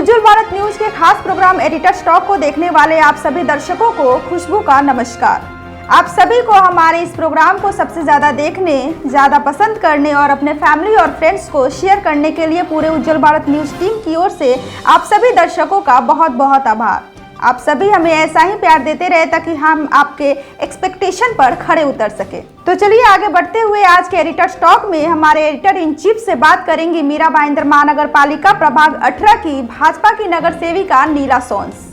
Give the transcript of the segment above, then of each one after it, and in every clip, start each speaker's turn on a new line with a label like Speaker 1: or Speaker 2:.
Speaker 1: उज्जवल Bharat news के खास programme editors talk को देखने वाले आप सभी दर्शकों को खुशबू का नमस्कार। आप सभी को हमारे इस प्रोग्राम को सबसे ज़्यादा देखने, ज़्यादा पसंद करने और अपने फैमिली और फ्रेंड्स को शेयर करने के लिए पूरे उज्जवल भारत न्यूज टीम की ओर से आप सभी दर्शकों का बहुत बहुत आभार। आप सभी हमें ऐसा ही प्यार देते रहे ताकि हम आपके एक्सपेक्टेशन पर खड़े उतर सके। तो चलिए आगे बढ़ते हुए आज के एडिटर्स टॉक में हमारे एडिटर इन चीफ से बात करेंगी मीरा भाईंदर महानगर पालिका प्रभाग 18 की भाजपा की नगर सेविका नीला सोन्स।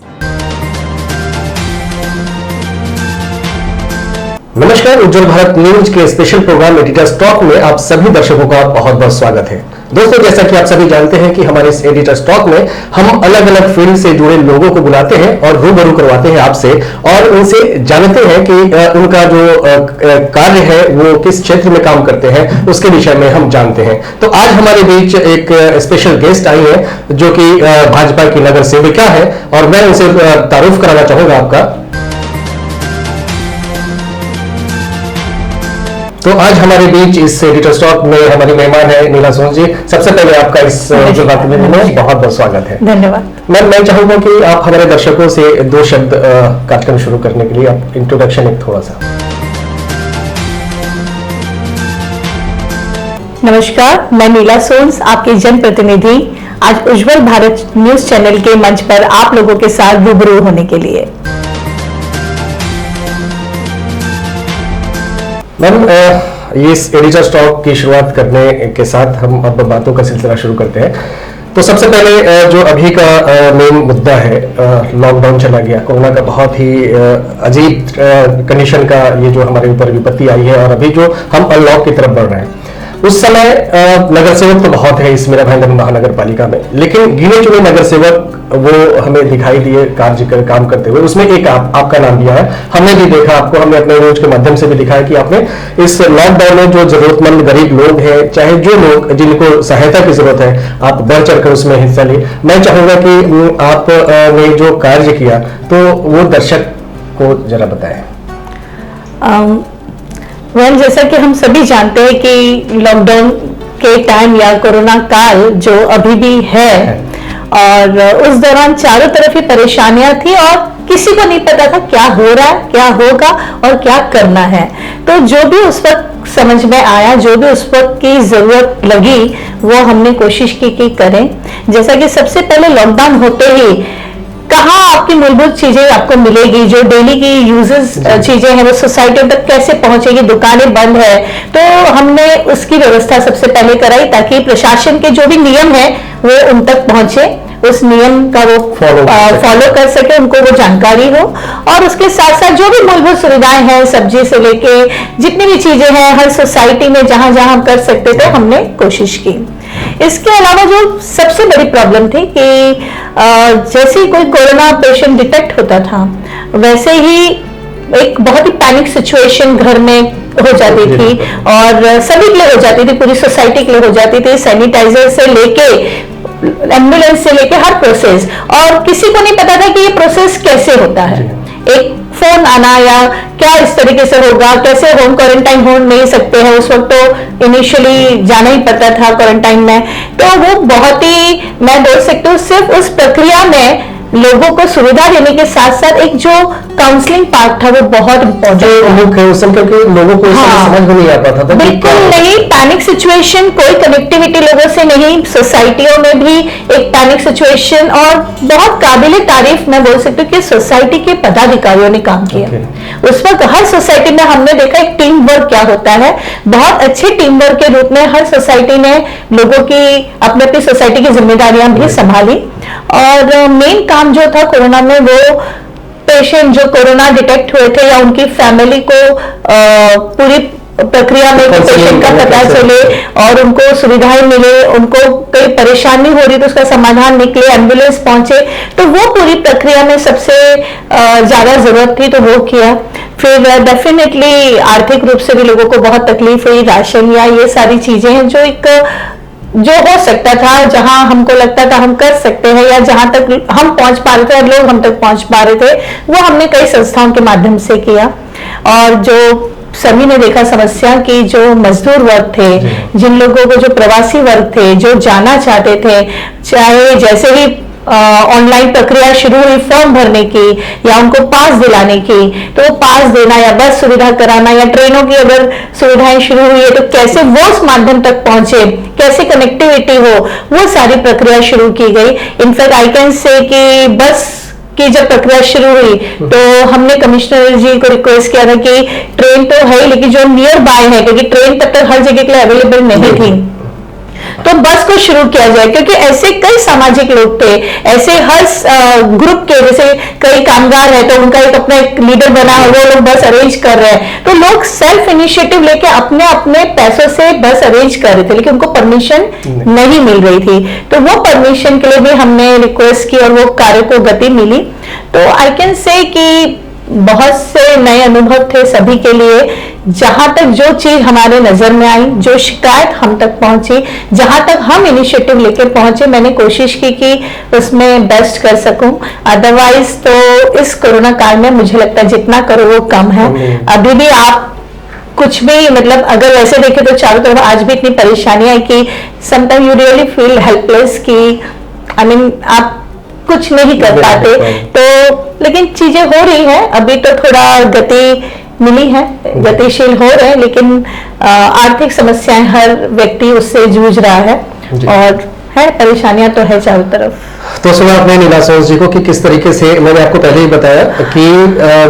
Speaker 2: नमस्कार, उज्जवल भारत न्यूज के स्पेशल प्रोग्राम एडिटर्स टॉक में आप सभी दर्शकों का बहुत बहुत स्वागत है। दोस्तों, जैसा कि आप सभी जानते हैं कि हमारे इस एडिटर्स टॉक में हम अलग अलग फील्ड से जुड़े लोगों को बुलाते हैं और रूबरू करवाते हैं आपसे और उनसे जानते हैं कि उनका जो कार्य है वो किस क्षेत्र में काम करते हैं, उसके विषय में हम जानते हैं। तो आज हमारे बीच एक स्पेशल गेस्ट आई है जो कि भाजपा की नगर सेविका है और मैं उनसे तारुफ कराना चाहूंगा आपका। तो आज हमारे बीच इस एडिटर्स टॉक में हमारी मेहमान है नीला सोन्स जी। सबसे पहले आपका इस जो बात में बहुत बहुत स्वागत है।
Speaker 1: धन्यवाद।
Speaker 2: मैं चाहूंगा कि आप हमारे दर्शकों से दो शब्द कार्यक्रम शुरू करने के लिए आप इंट्रोडक्शन एक थोड़ा सा।
Speaker 3: नमस्कार, मैं नीला सोन्स, आपकी जनप्रतिनिधि, आज उज्जवल भारत न्यूज चैनल के मंच पर आप लोगों के साथ रूबरू होने के लिए।
Speaker 2: मैम, इस एडिटर्स टॉक की शुरुआत करने के साथ हम अब बातों का सिलसिला शुरू करते हैं। तो सबसे पहले जो अभी का मेन मुद्दा है, लॉकडाउन चला गया, कोरोना का बहुत ही अजीब कंडीशन का ये जो हमारे ऊपर विपत्ति आई है और अभी जो हम अनलॉक की तरफ बढ़ रहे हैं, उस समय नगर सेवक तो बहुत है इस मीरा भाईंदर महानगर पालिका में, लेकिन गिने चुने नगर सेवक वो हमें दिखाई दिए काम करते हुए। उसमें एक आपका नाम दिया है, हमने भी देखा आपको, हमने अपने न्यूज के माध्यम से भी दिखाया कि आपने इस लॉकडाउन में जो जरूरतमंद गरीब लोग हैं, चाहे जो लोग जिनको सहायता की जरूरत है, आप बढ़ चढ़कर उसमें हिस्सा लिए। मैं चाहूंगा कि आपने जो कार्य किया तो वो दर्शक को जरा बताएं।
Speaker 3: जैसा कि हम सभी जानते हैं कि लॉकडाउन के टाइम या कोरोना काल जो अभी भी है और उस दौरान चारों तरफ ही परेशानियां थी और किसी को नहीं पता था क्या हो रहा है, क्या होगा और क्या करना है। तो जो भी उस वक्त समझ में आया, जो भी उस वक्त की जरूरत लगी, वो हमने कोशिश की कि करें। जैसा कि सबसे पहले लॉकडाउन होते ही कहाँ आपकी मूलभूत चीजें आपको मिलेगी, जो डेली की यूजेस चीजें हैं वो सोसाइटी तक कैसे पहुंचेगी, दुकानें बंद है, तो हमने उसकी व्यवस्था सबसे पहले कराई ताकि प्रशासन के जो भी नियम है वो उन तक पहुंचे, उस नियम का वो फॉलो कर सके, उनको वो जानकारी हो। और उसके साथ साथ जो भी मूलभूत सुविधाएं हैं, सब्जी से लेके जितनी भी चीजें हैं, हर सोसाइटी में जहां जहां हम कर सकते थे हमने कोशिश की। इसके अलावा जो सबसे बड़ी प्रॉब्लम थी कि जैसे ही कोई कोरोना पेशेंट डिटेक्ट होता था, वैसे ही एक बहुत ही पैनिक सिचुएशन घर में हो जाती थी और सभी के लिए हो जाती थी, पूरी सोसाइटी के लिए हो जाती थी। सैनिटाइजर से लेके एम्बुलेंस से लेके हर प्रोसेस, और किसी को नहीं पता था कि ये प्रोसेस कैसे होता है। एक फोन आना या क्या इस तरीके से होगा, कैसे होम क्वारंटाइन हो नहीं सकते हैं, उस वक्त तो इनिशियली जाना ही पड़ता था क्वारंटाइन में। तो वो बहुत ही, मैं बोल सकती हूँ, सिर्फ उस प्रक्रिया में लोगों को सुविधा देने के साथ साथ एक जो काउंसलिंग पार्ट था वो बहुत इम्पोर्टेंट
Speaker 2: क्योंकि लोगों को समझ में नहीं आ पाता था।
Speaker 3: बिल्कुल नहीं, पैनिक सिचुएशन, कोई कनेक्टिविटी लोगों से नहीं, सोसाइटियों में भी एक पैनिक सिचुएशन। और बहुत काबिले तारीफ मैं बोल सकती हूँ कि सोसाइटी के पदाधिकारियों ने काम किया। उस वक्त हर सोसाइटी में हमने देखा एक टीम वर्क क्या होता है, बहुत अच्छे टीम वर्क के रूप में हर सोसाइटी ने लोगों की अपनी अपनी सोसाइटी की जिम्मेदारियां भी संभाली। और मेन काम जो था कोरोना में, वो पेशेंट जो कोरोना डिटेक्ट हुए थे या उनकी फैमिली को पूरी प्रक्रिया में पेशेंट का पता चले और उनको सुविधाएं मिले, उनको कोई परेशानी हो रही तो उसका समाधान निकले, एम्बुलेंस पहुंचे, तो वो पूरी प्रक्रिया में सबसे ज्यादा जरूरत थी, तो वो किया। फिर डेफिनेटली आर्थिक रूप से भी लोगों को बहुत तकलीफ हुई, राशन या ये सारी चीजें हैं जो हो सकता था, जहां हमको लगता था हम कर सकते हैं या जहां तक हम पहुंच पा रहे थे और लोग हम तक पहुंच पा रहे थे, वो हमने कई संस्थाओं के माध्यम से किया। और जो सभी ने देखा समस्या कि जो मजदूर वर्ग थे, जिन लोगों को, जो प्रवासी वर्ग थे, जो जाना चाहते थे, चाहे जैसे ही ऑनलाइन प्रक्रिया शुरू हुई फॉर्म भरने की या उनको पास दिलाने की, तो वो पास देना या बस सुविधा कराना या ट्रेनों की अगर सुविधाएं शुरू हुई है तो कैसे वो उस माध्यम तक पहुंचे, कैसे कनेक्टिविटी हो, वो सारी प्रक्रिया शुरू की गई। इनफैक्ट आई कैन से कि बस की जब प्रक्रिया शुरू हुई तो हमने कमिश्नर जी को रिक्वेस्ट किया था कि ट्रेन तो है लेकिन जो नियर बाय है, क्योंकि ट्रेन तब तक हर जगह के लिए अवेलेबल नहीं थी, तो बस को शुरू किया जाए, क्योंकि ऐसे कई सामाजिक लोग थे, ऐसे हर ग्रुप के, जैसे कई कामगार है तो उनका एक अपना एक लीडर बना है, वो लोग बस अरेंज कर रहे हैं, तो लोग सेल्फ इनिशिएटिव लेके अपने अपने पैसों से बस अरेंज कर रहे थे, लेकिन उनको परमिशन नहीं मिल रही थी। तो वो परमिशन के लिए भी हमने रिक्वेस्ट की और वो कार्य को गति मिली। तो आई कैन से कि बहुत से नए अनुभव थे सभी के लिए। जहां तक जो चीज हमारे नजर में आई, जो शिकायत हम तक पहुंची, जहां तक हम इनिशिएटिव लेके पहुंचे, मैंने कोशिश की कि उसमें बेस्ट कर सकूं। अदरवाइज तो इस कोरोना काल में मुझे लगता है जितना करो वो कम है। अभी भी आप कुछ भी मतलब अगर वैसे देखें तो चारों तरफ आज भी इतनी परेशानियां है कि sometime you really feel helpless कि आई मीन आप कुछ नहीं कर पाते। तो लेकिन चीजें हो रही है, अभी तो थोड़ा गति मिली है, गतिशील हो रहे हैं, लेकिन आर्थिक समस्याएं हर व्यक्ति उससे जूझ रहा है और है, परेशानियां तो है चारों तरफ।
Speaker 2: तो सुना आपने नीला सोस जी को कि किस तरीके से, मैंने आपको पहले ही बताया कि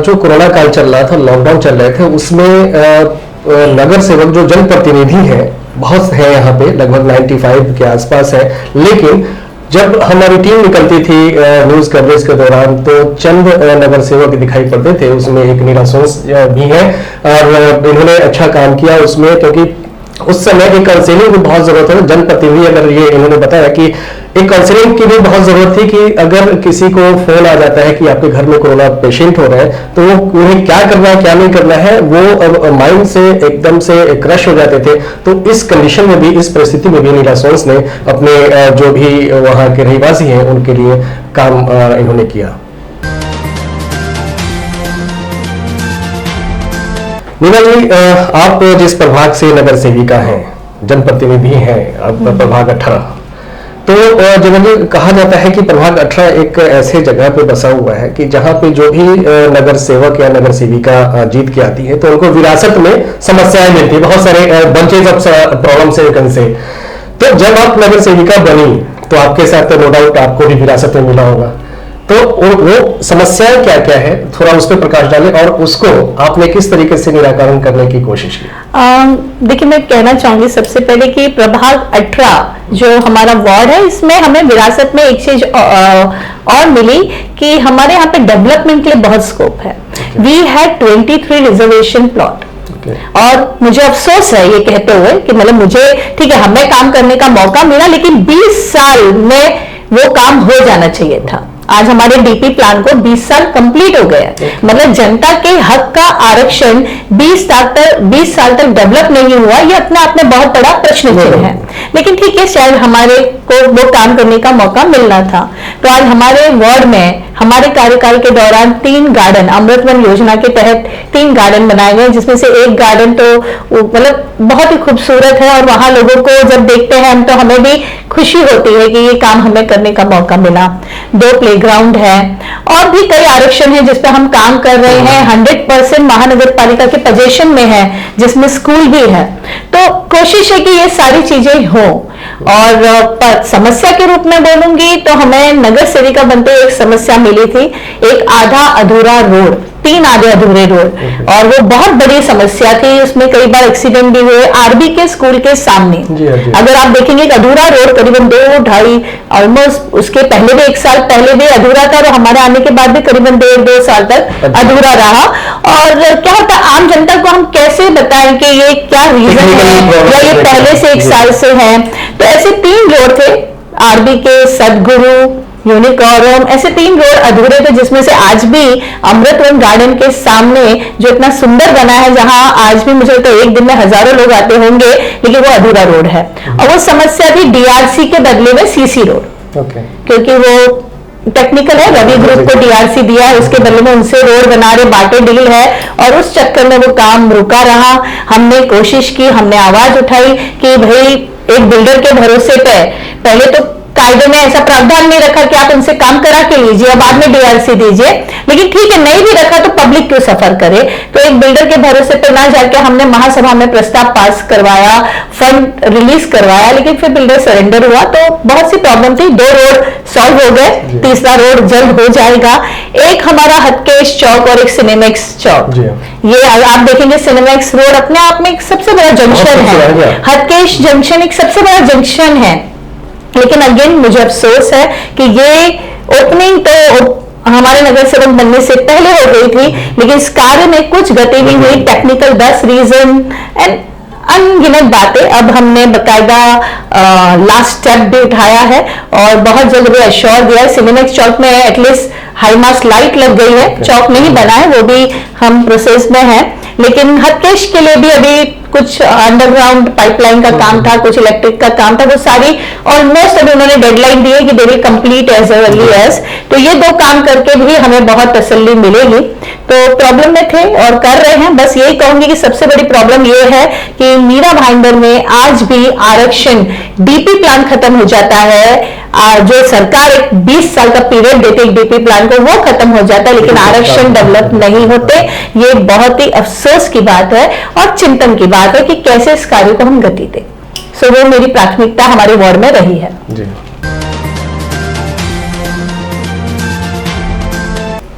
Speaker 2: जो कोरोना काल चल रहा था, लॉकडाउन चल रहे थे, उसमें नगर सेवक जो जनप्रतिनिधि है बहुत है यहाँ पे, लगभग 95 के आसपास है, लेकिन जब हमारी टीम निकलती थी न्यूज कवरेज के दौरान तो चंद नगर सेवक दिखाई पड़ते थे, उसमें एक नीला सोस भी है और इन्होंने अच्छा काम किया उसमें, क्योंकि उस समय एक काउंसलिंग की बहुत जरूरत है। जनप्रतिनिधि अगर ये इन्होंने बताया कि एक काउंसलिंग की भी बहुत जरूरत थी कि अगर किसी को फोन आ जाता है कि आपके घर में कोरोना पेशेंट हो रहे हैं तो वो उन्हें क्या करना है क्या नहीं करना है, वो माइंड से एकदम से क्रश हो जाते थे। तो इस कंडीशन में भी, इस परिस्थिति में भी नीला सोस ने अपने जो भी वहां के रहवासी हैं उनके लिए काम इन्होंने किया। नीला जी, आप जिस प्रभाग से नगर सेविका हैं, जनप्रतिनिधि हैं, आप प्रभाग 18, तो जनरली कहा जाता है कि प्रभाग 18 एक ऐसे जगह पे बसा हुआ है कि जहां पे जो भी नगर सेवक या नगर सेविका जीत के आती है तो उनको विरासत में समस्याएं मिलती है, बहुत सारे बंचेज ऑफ प्रॉब्लम्स है उनसे। तो जब आप नगर सेविका बनी तो आपके साथ नो डाउट आपको भी विरासत में मिला होगा, तो वो समस्याएं क्या क्या है, थोड़ा उस पर प्रकाश डालें और उसको आपने किस तरीके से निराकरण करने की कोशिश की।
Speaker 3: देखिए, मैं कहना चाहूंगी सबसे पहले कि प्रभाग 18 जो हमारा वार्ड है, इसमें हमें विरासत में एक चीज और मिली कि हमारे यहाँ पे डेवलपमेंट के लिए बहुत स्कोप है। वी हैड 23 रिजर्वेशन प्लॉट और मुझे अफसोस है ये कहते हुए कि मतलब मुझे ठीक है हमें काम करने का मौका मिला, लेकिन 20 साल में वो काम हो जाना चाहिए था। आज हमारे डीपी प्लान को 20 साल कंप्लीट हो गया, मतलब जनता के हक का आरक्षण 20 साल तक डेवलप नहीं हुआ, ये अपने आप में बहुत बड़ा प्रश्न चिन्ह है। लेकिन ठीक है, शायद हमारे को वो काम करने का मौका मिलना था। तो आज हमारे वार्ड में हमारे कार्यकाल के दौरान 3 गार्डन, अमृतवन योजना के तहत 3 गार्डन बनाए गए, जिसमें से एक गार्डन तो मतलब बहुत ही खूबसूरत है और वहां लोगों को जब देखते हैं हम तो हमें भी खुशी होती है कि ये काम हमें करने का मौका मिला। 2 प्लेग्राउंड है और भी कई आरक्षण है जिस पर हम काम कर रहे हैं। 100% महानगर पालिका के पोजीशन में है, जिसमें स्कूल भी है। तो कोशिश है कि ये सारी चीजें हो। और समस्या के रूप में बोलूंगी तो हमें नगर सेविका बनते एक समस्या मिली थी, एक आधा अधूरा रोड, 3 आधे अधूरे रोड, और वो बहुत बड़ी समस्या थी। उसमें कई बार एक्सीडेंट भी हुए। आरबी के स्कूल के सामने अगर आप देखेंगे एक अधूरा रोड करीबन 2-2.5 ऑलमोस्ट, उसके पहले भी 1 साल पहले भी अधूरा था और हमारे आने के बाद भी करीबन 1.5-2 साल तक अधूरा रहा। और क्या होता है, आम जनता को हम कैसे बताएं कि ये क्या रीजन है या ये पहले से 1 साल से है। तो ऐसे 3 रोड थे, आरबी के, सदगुरु, यूनिकॉर्न, ऐसे 3 रोड अधूरे थे, जिसमें से आज भी अमृतवन गार्डन के सामने जो इतना सुंदर बना है, जहां आज भी मुझे तो एक दिन में हजारों लोग आते होंगे, लेकिन वो अधूरा रोड है। और वो समस्या थी डीआरसी के बदले में सीसी रोड, क्योंकि वो टेक्निकल है, रवि ग्रुप को डीआरसी दिया है, उसके बदले में उनसे रोड बना रहे, बाटे डील है, और उस चक्कर में वो काम रुका रहा। हमने कोशिश की, हमने आवाज उठाई कि भाई एक बिल्डर के भरोसे पे पहले तो कायदे में ऐसा प्रावधान नहीं रखा कि आप उनसे काम करा के लीजिए और बाद में डीआरसी दीजिए, लेकिन ठीक है नहीं भी रखा तो पब्लिक क्यों सफर करे। तो एक बिल्डर के भरोसे पर ना जाके हमने महासभा में प्रस्ताव पास करवाया, फंड रिलीज करवाया, लेकिन फिर बिल्डर सरेंडर हुआ। तो बहुत सी प्रॉब्लम थी, 2 रोड सॉल्व हो गए, तीसरा रोड जल्द हो जाएगा। एक हमारा हथकेश चौक और एक सिनेमैक्स चौक, ये आप देखेंगे सिनेमैक्स रोड अपने आप में एक सबसे बड़ा जंक्शन है, हथकेश जंक्शन एक सबसे बड़ा जंक्शन है, लेकिन अगेन मुझे अफसोस है कि ये ओपनिंग तो हमारे नगर सेवक बनने से पहले हो गई थी, लेकिन इस कार्य में कुछ गति नहीं हुई, टेक्निकल 10 रीजन एंड अनगिनत बातें। अब हमने बकायदा लास्ट स्टेप भी उठाया है और बहुत जल्द भी एश्योर दिया है। सिनेमैक्स चौक में एटलीस्ट हाई मास्ट लाइट लग गई है, चौक नहीं बना है, वो भी हम प्रोसेस में है। लेकिन हथकेश के लिए भी अभी कुछ अंडरग्राउंड पाइपलाइन का काम था, कुछ इलेक्ट्रिक का काम था, वो सारी ऑलमोस्ट अभी उन्होंने डेडलाइन दी है कि they will complete as early as. तो ये 2 काम करके भी हमें बहुत तसल्ली मिलेगी। तो प्रॉब्लम में थे और कर रहे हैं। बस यही कहूंगी कि सबसे बड़ी प्रॉब्लम ये है कि मीरा भाईंदर में आज भी आरक्षण, डीपी प्लान खत्म हो जाता है, जो सरकार एक 20 साल का पीरियड देती है डीपी प्लान को, वो खत्म हो जाता है, लेकिन आरक्षण डेवलप नहीं होते। ये बहुत ही अफसोस की बात है और चिंतन की बात है कि कैसे इस कार्य को हम गति दें। सो वो मेरी प्राथमिकता हमारे वार्ड में रही है।
Speaker 2: जी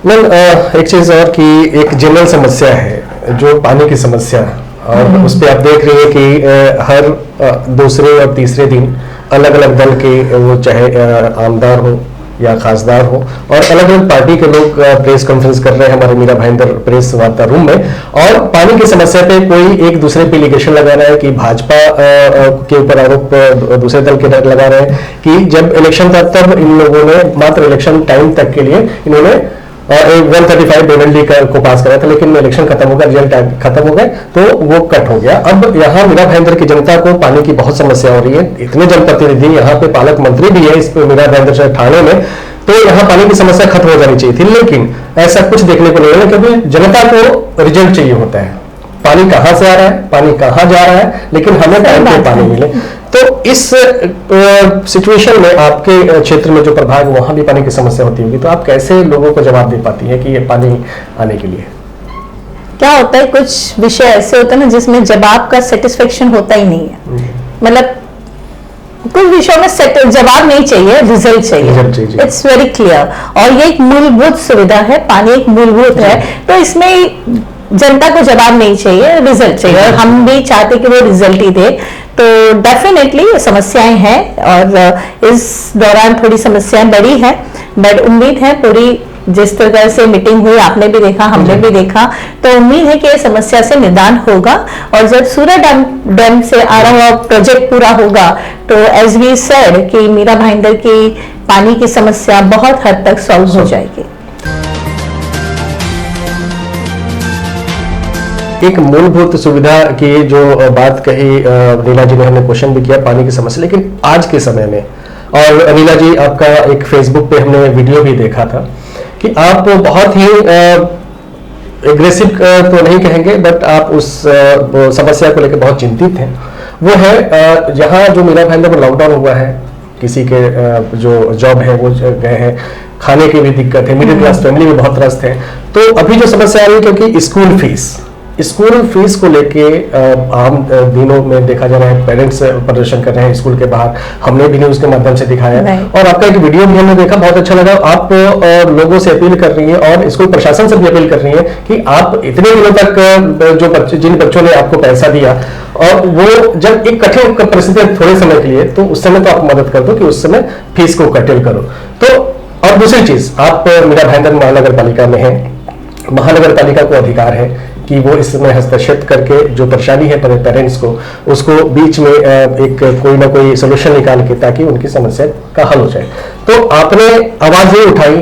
Speaker 2: मैम, एक चीज और कि एक जनरल समस्या है जो पानी की समस्या, और उस पर आप देख रही है कि हर दूसरे और तीसरे दिन अलग अलग दल के, वो चाहे आमदार हो या खासदार हो, और अलग अलग पार्टी के लोग प्रेस कॉन्फ्रेंस कर रहे हैं हमारे मीरा भाईंदर प्रेस वार्ता रूम में, और पानी की समस्या पे कोई एक दूसरे पे एलिगेशन लगा रहा है कि भाजपा के ऊपर आरोप दूसरे दल के लगा रहे हैं कि जब इलेक्शन था तब इन लोगों ने मात्र इलेक्शन टाइम तक के लिए इन्होंने 135 बेनल्टी को पास करा था, लेकिन इलेक्शन खत्म हो गया, रिजल्ट खत्म हो गए तो वो कट हो गया। अब यहाँ मीरा भाईंदर की जनता को पानी की बहुत समस्या हो रही है, इतने जनप्रतिनिधि, यहाँ पे पालक मंत्री भी है इस मीरा भाईंदर शहर थाने में, तो यहाँ पानी की समस्या खत्म हो जानी चाहिए थी, लेकिन ऐसा कुछ देखने को नहीं है, क्योंकि जनता को रिजल्ट चाहिए होता है, पानी कहाँ से आ रहा है, पानी कहाँ जा रहा है, लेकिन हमें टाइम पे पानी मिले। तो इस सिचुएशन में आपके क्षेत्र में जो प्रभाग, वहां भी पानी की समस्या होती होगी, तो आप कैसे लोगों को जवाब दे पाती हैं कि ये पानी आने के लिए?
Speaker 3: क्या होता है, कुछ विषय ऐसे होते हैं ना जिसमें जवाब का सेटिस्फेक्शन होता ही नहीं है, मतलब कुछ विषयों में जवाब नहीं चाहिए, रिजल्ट चाहिए। इट्स वेरी क्लियर, और ये एक मूलभूत सुविधा है, पानी एक मूलभूत है, तो इसमें जनता को जवाब नहीं चाहिए, रिजल्ट चाहिए, और हम भी चाहते कि वो रिजल्ट ही दे। तो डेफिनेटली समस्याएं हैं और इस दौरान थोड़ी समस्याएं बढ़ी हैं, बट उम्मीद है पूरी जिस तरह से मीटिंग हुई, आपने भी देखा, हमने भी देखा, तो उम्मीद है कि ये समस्या से निदान होगा, और जब सूरत डैम से आ रहा हुआ प्रोजेक्ट पूरा होगा तो एज वी सेड कि मीरा भाईंदर की पानी की समस्या बहुत हद तक सॉल्व हो जाएगी।
Speaker 2: एक मूलभूत सुविधा की जो बात कही नीला जी ने, हमने क्वेश्चन भी किया पानी की समस्या, लेकिन आज के समय में, और नीला जी आपका एक फेसबुक पे हमने वीडियो भी देखा था कि आप बहुत ही एग्रेसिव तो नहीं कहेंगे, बट आप उस समस्या को लेकर बहुत चिंतित हैं। वो है जहाँ जो मीरा भाईंदर में लॉकडाउन हुआ है, किसी के जो जॉब है वो गए हैं, खाने की भी दिक्कत है, मिडिल क्लास फैमिली में बहुत त्रस्त है। तो अभी जो समस्या आ रही है, क्योंकि स्कूल फीस को लेके आम दिनों में देखा जा रहा है, पेरेंट्स प्रदर्शन कर रहे हैं स्कूल के बाहर, हमने भी न्यूज के माध्यम से दिखाया, और आपका एक वीडियो भी हमने देखा, बहुत अच्छा लगा। आप लोगों से अपील कर रही है और स्कूल प्रशासन से भी अपील कर रही है कि आप इतने दिनों तक जो बच्चे, जिन बच्चों ने आपको पैसा दिया, और वो जब एक कठिन परिस्थिति थोड़े समय के लिए, तो उस समय तो आप मदद कर दो कि उस समय फीस को कर्टेल करो। तो और दूसरी चीज, आप मीरा भाईंदर महानगर पालिका में है, महानगर पालिका को अधिकार है कि वो इसमें हस्तक्षेप करके जो परेशानी है पेरेंट्स को, उसको बीच में एक कोई ना कोई सोल्यूशन निकाल के, ताकि उनकी समस्या का हल हो जाए। तो आपने आवाजें उठाई,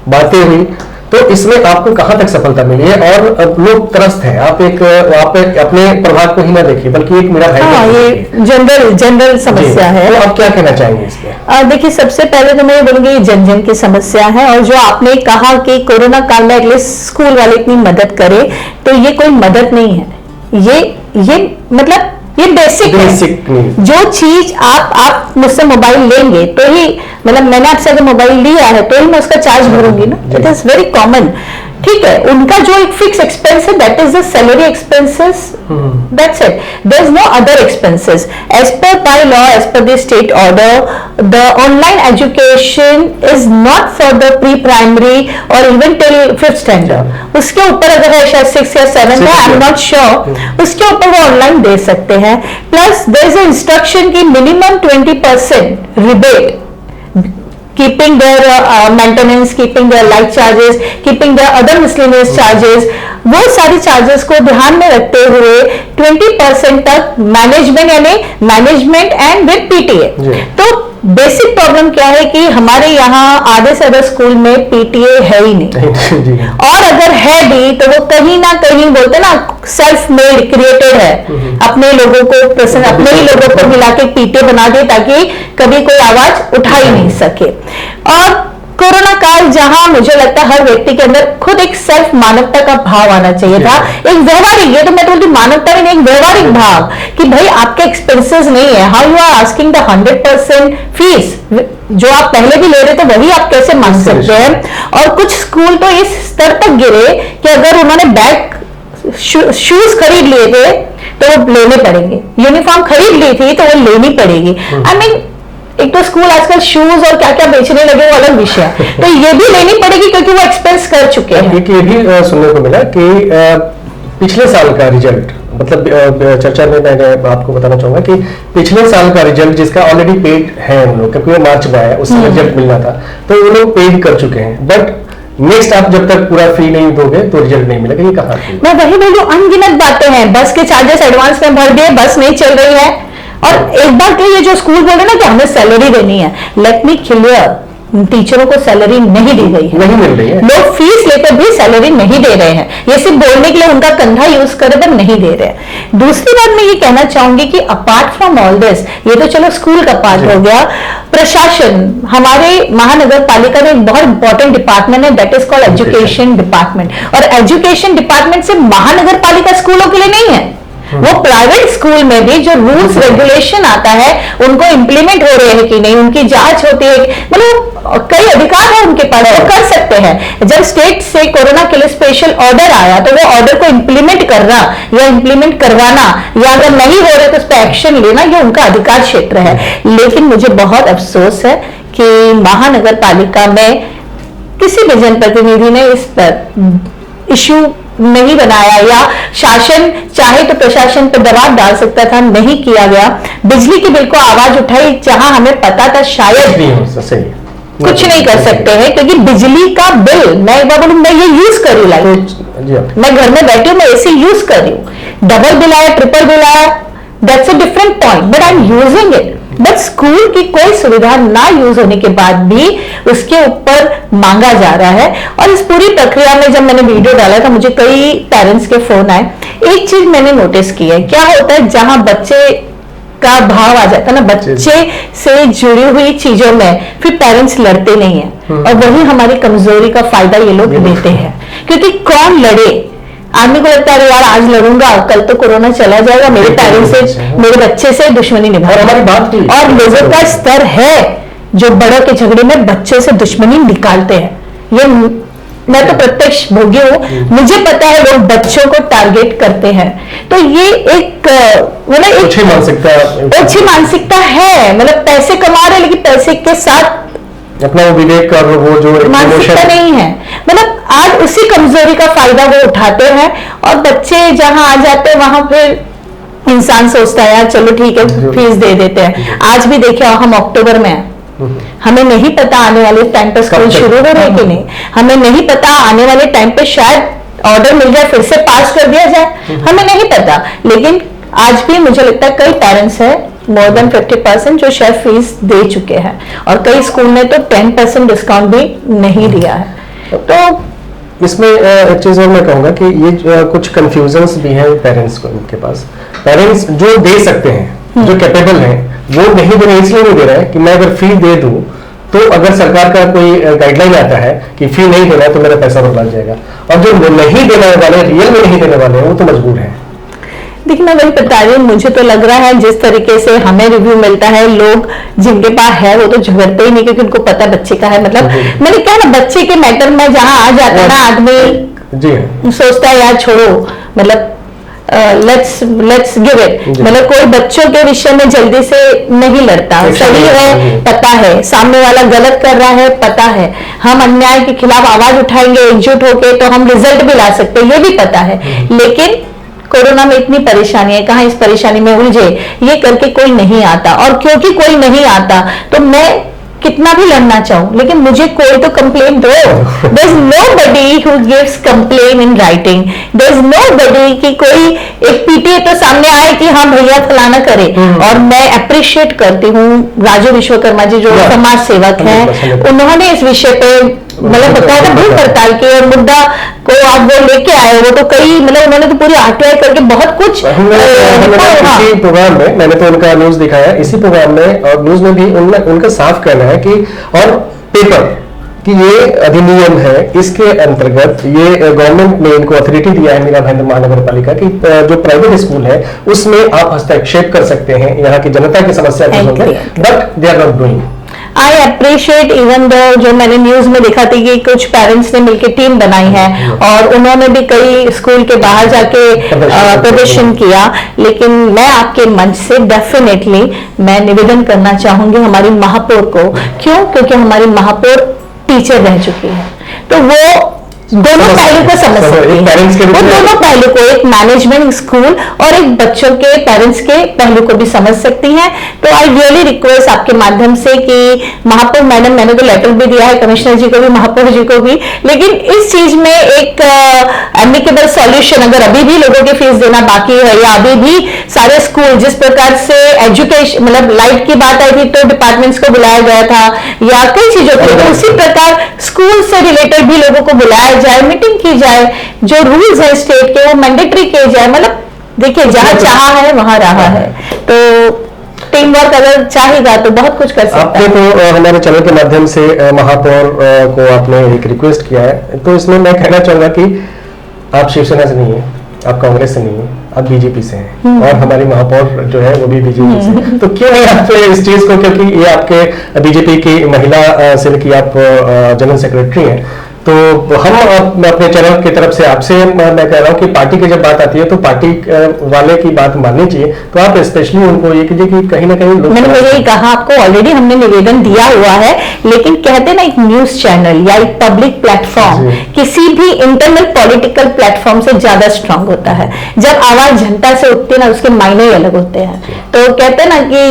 Speaker 2: बातें हुई, तो इसमें आपको कहां तक सफलता मिली है? और लोग त्रस्त हैं, आप अपने प्रभाव को ही ना देखिए, बल्कि एक मीरा भाईंदर,
Speaker 3: ये जनरल समस्या है।
Speaker 2: तो आप क्या कहना चाहेंगे इसमें?
Speaker 3: देखिए, सबसे पहले तो मैं ये बोलूंगी जन जन की समस्या है, और जो आपने कहा कि कोरोना काल में एटलीस्ट स्कूल वाले इतनी मदद करे, तो ये कोई मदद नहीं है, ये मतलब ये बेसिक
Speaker 2: नीड।
Speaker 3: जो चीज आप मुझसे मोबाइल लेंगे तो ही, मतलब मैंने आपसे अगर मोबाइल लिया है तो ही मैं उसका चार्ज भरूंगी ना, इट इज वेरी कॉमन। ठीक है, उनका जो एक फिक्स एक्सपेंस है that is the salary expenses, that's it, there is no other expenses as per by law, as per the state order. The online education is not for the pre primary और even till 5th standard. उसके ऊपर अगर है शायद 6 या 7 है, I am not sure, उसके ऊपर वो ऑनलाइन दे सकते हैं। प्लस देयर इज इंस्ट्रक्शन की minimum 20% rebate, keeping their maintenance, keeping their light charges, keeping their other miscellaneous charges, वो सारी चार्जेस को ध्यान में रखते हुए 20% तक मैनेजमेंट, यानी मैनेजमेंट एंड विद पीटीए। तो बेसिक प्रॉब्लम क्या है कि हमारे यहाँ आधे से ज्यादा स्कूल में पीटीए है ही नहीं, और अगर है भी तो वो कहीं ना कहीं बोलते ना सेल्फ मेड क्रिएटेड है, अपने लोगों को अपने ही लोगों को मिला के पीटीए बना दे ताकि कभी कोई आवाज उठा ही नहीं सके। और कोरोना काल जहां मुझे लगता है हर व्यक्ति के अंदर खुद एक सेल्फ मानवता का भाव आना चाहिए था, एक व्यवहारिक, ये तो मैं बोलती मानवता में नहीं, एक व्यवहारिक भाव कि भाई आपके एक्सपेंसेस नहीं है, how you are asking the 100% fees जो आप पहले भी ले रहे थे वही आप कैसे मांग सकते हैं। और कुछ स्कूल तो इस स्तर तक गिरे कि अगर उन्होंने बैग शूज खरीद लिए थे तो वो लेने पड़ेंगे, यूनिफॉर्म खरीद ली थी तो वो लेनी पड़ेगी। आई मीन एक तो स्कूल आजकल शूज और क्या क्या बेचने लगे वो अलग विषय है, तो ये भी लेनी पड़ेगी क्योंकि वो एक्सपेंस कर चुके हैं।
Speaker 2: ये भी सुनने को मिला कि पिछले साल का रिजल्ट, मतलब चर्चा में मैंने आपको बताना चाहूंगा कि पिछले साल का रिजल्ट जिसका ऑलरेडी पेड है उन लोग, क्योंकि वो मार्च में आया उससे रिजल्ट मिलना था, तो वो लोग पेड कर चुके हैं, बट नेक्स्ट आप जब तक पूरा फी नहीं दोगे तो रिजल्ट नहीं मिलेगा। ये कहाँ?
Speaker 3: मैं वही बोल रही हूँ, अनगिनत बातें हैं। बस के चार्जेस एडवांस में भर दिए, बस नहीं चल रही है। और एक बात तो ये जो स्कूल बोल रहे ना कि हमें सैलरी देनी है, लेट मी क्लियर, टीचरों को सैलरी नहीं दी गई है,
Speaker 2: नहीं मिल रही है।
Speaker 3: लोग फीस लेकर भी सैलरी नहीं दे रहे हैं, ये सिर्फ बोलने के लिए उनका कंधा यूज कर रहे नहीं दे रहे। दूसरी बात मैं ये कहना चाहूंगी कि अपार्ट फ्रॉम ऑल दिस, ये तो चलो स्कूल का पार्ट हो गया, प्रशासन, हमारे महानगर पालिका में एक बहुत इंपॉर्टेंट डिपार्टमेंट है that is called education department. और एजुकेशन डिपार्टमेंट से महानगर पालिका स्कूलों के लिए नहीं है, वो प्राइवेट स्कूल में भी जो रूल्स रेगुलेशन आता है उनको इंप्लीमेंट हो रहे हैं कि नहीं, उनकी जांच होती है, मतलब कई अधिकार है उनके पास, वो कर सकते हैं। जब स्टेट से कोरोना के लिए स्पेशल ऑर्डर आया तो वो ऑर्डर को इंप्लीमेंट करना या इंप्लीमेंट करवाना या अगर नहीं हो रहे तो उस पर एक्शन लेना, ये उनका अधिकार क्षेत्र है। लेकिन मुझे बहुत अफसोस है कि महानगर पालिका में किसी भी जनप्रतिनिधि ने इस पर इश्यू नहीं बनाया, या शासन चाहे तो प्रशासन पर दबाव डाल सकता था, नहीं किया गया। बिजली के बिल को आवाज उठाई जहां हमें पता था शायद कुछ नहीं कर सकते हैं, क्योंकि बिजली का बिल, मैं एक बार बोलूं, मैं ये यूज कर रही लाइट, मैं घर में बैठी हूं, मैं एसी यूज कर रही हूँ, डबल बिल आया, ट्रिपल बिल आया, that's a different point, but I am using it. But school की कोई सुविधा ना यूज होने के बाद भी उसके ऊपर मांगा जा रहा है। और इस पूरी प्रक्रिया में जब मैंने वीडियो डाला था मुझे कई पेरेंट्स के फोन आए। एक चीज मैंने नोटिस की है, क्या होता है जहां बच्चे का भाव आ जाता है ना, बच्चे से जुड़ी हुई चीजों में फिर पेरेंट्स लड़ते नहीं है, और वही हमारी कमजोरी का फायदा ये लोग लेते हैं। क्योंकि कौन लड़े, आदमी को लगता है यार आज लड़ूंगा कल तो कोरोना चला जाएगा, मेरे पेरेंट्स से, मेरे बच्चे से दुश्मनी निभा, और लोगों का स्तर है जो बड़ों के झगड़े में बच्चे से दुश्मनी निकालते हैं। ये मैं तो प्रत्यक्ष भोगी हूँ, मुझे पता है लोग बच्चों को टारगेट करते हैं। तो ये एक मतलब अच्छी मानसिकता है, मतलब पैसे कमा रहे लेकिन पैसे के साथ
Speaker 2: अपना विवेक कर, वो जो
Speaker 3: मानसिकता नहीं है, मतलब आज उसी कमजोरी का फायदा वो उठाते हैं। और बच्चे जहां आ जाते हैं वहां फिर इंसान सोचता है यार चलो ठीक है फीस दे देते हैं। आज भी देखिए हम अक्टूबर में हैं, हमें नहीं पता आने वाले टाइम पे स्कूल शुरू हो रहे कि नहीं, हमें नहीं पता आने वाले टाइम पे शायद ऑर्डर मिल जाए फिर से पास कर दिया जाए, हमें नहीं पता। लेकिन आज भी मुझे लगता है कई पेरेंट्स है मोर देन 50% जो शायद फीस दे चुके हैं, और कई स्कूल ने तो 10% डिस्काउंट भी नहीं दिया है। तो
Speaker 2: इसमें एक चीज और मैं कहूंगा कि ये कुछ कंफ्यूजन्स भी हैं पेरेंट्स को, उनके पास पेरेंट्स जो दे सकते हैं, जो कैपेबल हैं, वो नहीं दे रहे, इसलिए नहीं दे रहे हैं कि मैं अगर फी दे दूं तो अगर सरकार का कोई गाइडलाइन आता है कि फी नहीं देना है तो मेरा पैसा बर्बाद जाएगा, और जो नहीं देने वाले, रियल में नहीं देने वाले हैं, वो तो मजबूर है।
Speaker 3: देखिए मैं वही बता रही हूँ, मुझे तो लग रहा है जिस तरीके से हमें रिव्यू मिलता है, लोग जिनके पास है वो तो झगड़ते ही नहीं क्योंकि उनको पता बच्चे का है। मतलब मैंने कहा ना, बच्चे के मैटर में जहां आ जाता है ना आदमी
Speaker 2: जी
Speaker 3: सोचता है यार छोड़ो, मतलब लेट्स गिव इट। मतलब कोई बच्चों के विषय में जल्दी से नहीं लड़ता। सही है पता है, सामने वाला गलत कर रहा है पता है, हम अन्याय के खिलाफ आवाज उठाएंगे एकजुट होके तो हम रिजल्ट भी ला सकते हैं, ये भी पता है। लेकिन कोरोना में इतनी परेशानी है, कहाँ इस परेशानी में उलझे, ये करके कोई नहीं आता। और क्योंकि कोई नहीं आता तो मैं कितना भी लड़ना चाहूं, लेकिन मुझे कोई तो कंप्लेन दो। There is nobody who gives complain in writing, there is nobody कि कोई एक पीटीए तो सामने आए कि हाँ भैया फलाना करे। और मैं अप्रिशिएट करती हूँ राजू विश्वकर्मा जी जो समाज सेवक हैं, उन्होंने इस विषय पे मतलब बताया था भूल हड़ताल के और मुद्दा को आप वो लेके आए, वो तो कई मतलब उन्होंने तो पूरी आरटीआई करके बहुत कुछ
Speaker 2: इसी प्रोग्राम में मैंने तो उनका न्यूज दिखाया, इसी प्रोग्राम में और न्यूज में भी उनका साफ कहना है कि और पेपर कि ये अधिनियम है, इसके अंतर्गत ये गवर्नमेंट ने इनको अथॉरिटी दिया है मीरा भाईंदर महानगर पालिका की, जो प्राइवेट स्कूल है उसमें आप हस्तक्षेप कर सकते हैं यहाँ की जनता की समस्या but they are not doing.
Speaker 3: I appreciate even though जो मैंने न्यूज में देखा थी कि कुछ पेरेंट्स ने मिलकर टीम बनाई है और उन्होंने भी कई स्कूल के बाहर जाके प्रदर्शन किया। लेकिन मैं आपके मंच से डेफिनेटली मैं निवेदन करना चाहूंगी हमारी महापौर को, क्यों? क्योंकि हमारी महापौर टीचर रह चुकी है, तो वो दोनों पहलू को समझ सकती है। वो दोनों पहलू को, एक मैनेजमेंट स्कूल और एक बच्चों के पेरेंट्स के पहलू को भी समझ सकती हैं। तो आई रियली रिक्वेस्ट आपके माध्यम से कि महापौर मैडम, मैंने तो लेटर भी दिया है कमिश्नर जी को भी, महापौर जी को भी, लेकिन इस चीज में एक एमिकेबल सॉल्यूशन, अगर अभी भी लोगों की फीस देना बाकी है या अभी भी सारे स्कूल जिस प्रकार से एजुकेशन मतलब लाइट की बात आई थी तो डिपार्टमेंट्स को बुलाया गया था या कई चीजों को, तो उसी प्रकार स्कूल से रिलेटेड भी लोगों को बुलाया जाए, मीटिंग की जाए, जो रूल्स है स्टेट के वो मैंडेटरी किए जाए। मतलब देखिए जहां चाहा है वहां रहा है, तो टीम वर्क अगर चाहेगा तो बहुत कुछ कर सकता है।
Speaker 2: आपने तो हमारे चैनल के माध्यम से महापौर को आपने एक रिक्वेस्ट किया है, तो इसमें मैं कहना चाहूंगा कि आप शिवसेना से नहीं है, आप कांग्रेस से नहीं है, आप बीजेपी से हैं और हमारी महापौर जो है वो भी बीजेपी से है। तो क्यों है आप इस चीज को, क्योंकि ये आपके बीजेपी की महिला सेल की आप जनरल सेक्रेटरी हैं, तो हम अपने चैनल की तरफ से आपसे मैं कह रहा हूँ कि पार्टी की जब बात आती है तो पार्टी वाले की बात माननी चाहिए। तो आप स्पेशली उनको ये कीजिए कि कहीं ना कहीं
Speaker 3: मैंने यही कहा आपको, ऑलरेडी हमने निवेदन दिया हुआ है, लेकिन कहते ना एक न्यूज चैनल या एक पब्लिक प्लेटफॉर्म किसी भी इंटरनल पॉलिटिकल प्लेटफॉर्म से ज्यादा स्ट्रांग होता है। जब आवाज जनता से उठती है ना, उसके मायने ही अलग होते हैं। तो कहते ना कि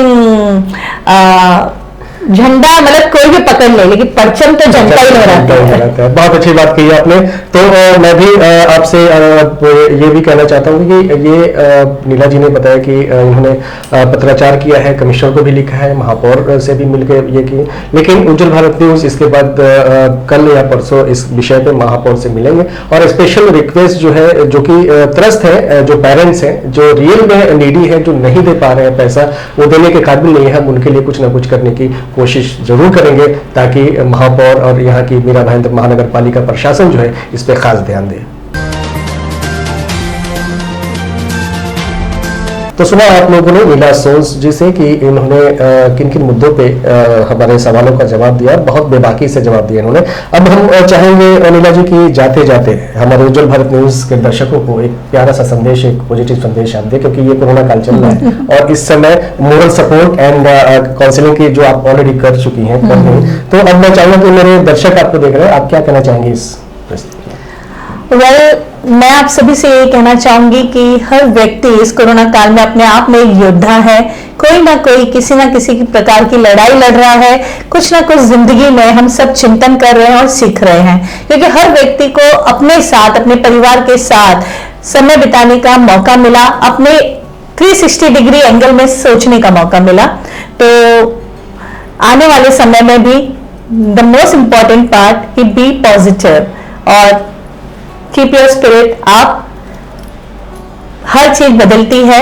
Speaker 3: झंडा मतलब कोई भी पकड़ ले, लेकिन परचम तो जनता ही लहराती है।
Speaker 2: बहुत अच्छी बात कही आपने। तो मैं भी आपसे ये भी कहना चाहता हूँ कि ये नीला जी ने बताया कि उन्होंने पत्राचार किया है, कमिश्नर को भी लिखा है, महापौर से भी मिलकर ये की, लेकिन उज्जवल भारत न्यूज इसके बाद कल या परसों इस विषय पे महापौर से मिलेंगे और स्पेशल रिक्वेस्ट जो है, जो कि त्रस्त है, जो पेरेंट्स हैं, जो रियल में नीडी है, जो नहीं दे पा रहे हैं पैसा, वो देने के काबिल नहीं है, हम उनके लिए कुछ ना कुछ करने की कोशिश जरूर करेंगे ताकि महापौर और यहाँ की मीरा भाईंदर महानगर पालिका प्रशासन जो है इस पे खास ध्यान दे। तो सुना आप लोगों ने नीला सोल्स जी से कि इन्होंने किन किन मुद्दों पे हमारे सवालों का जवाब दिया, बहुत बेबाकी से जवाब दिया इन्होंने। अब हम चाहेंगे नीला जी की जाते जाते हमारे उज्जवल भारत न्यूज के दर्शकों को एक प्यारा सा संदेश, एक पॉजिटिव संदेश आप दें, क्योंकि ये कोरोना काल चल रहा है और इस समय मोरल सपोर्ट एंड काउंसलिंग की जो आप ऑलरेडी कर चुकी हैं, तो अब मैं चाहूंगा कि मेरे दर्शक आपको देख रहे हैं, आप क्या कहना चाहेंगे इस
Speaker 3: मैं आप सभी से ये कहना चाहूंगी कि हर व्यक्ति इस कोरोना काल में अपने आप में एक योद्धा है। कोई ना कोई किसी ना किसी की प्रकार की लड़ाई लड़ रहा है, कुछ ना कुछ जिंदगी में हम सब चिंतन कर रहे हैं और सीख रहे हैं, क्योंकि हर व्यक्ति को अपने साथ, अपने परिवार के साथ समय बिताने का मौका मिला, अपने 360 डिग्री एंगल में सोचने का मौका मिला। तो आने वाले समय में भी द मोस्ट इंपॉर्टेंट पार्ट कि बी पॉजिटिव और कीप योर स्पिरिट अप। हर चीज बदलती है,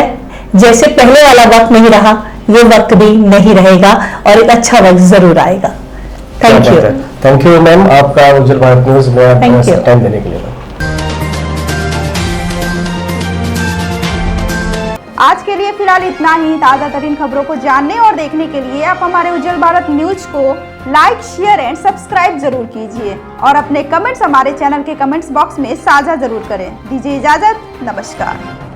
Speaker 3: जैसे पहले वाला वक्त नहीं रहा, ये वक्त भी नहीं रहेगा और एक अच्छा वक्त जरूर आएगा।
Speaker 2: थैंक यू मैम, आपका उज्जवल भारत न्यूज में टाइम देने के लिए।
Speaker 1: आज के लिए फिलहाल इतना ही। ताज़ा तरीन खबरों को जानने और देखने के लिए आप हमारे उज्जवल भारत न्यूज को लाइक, शेयर एंड सब्सक्राइब जरूर कीजिए और अपने कमेंट्स हमारे चैनल के कमेंट्स बॉक्स में साझा जरूर करें। दीजिए इजाजत, नमस्कार।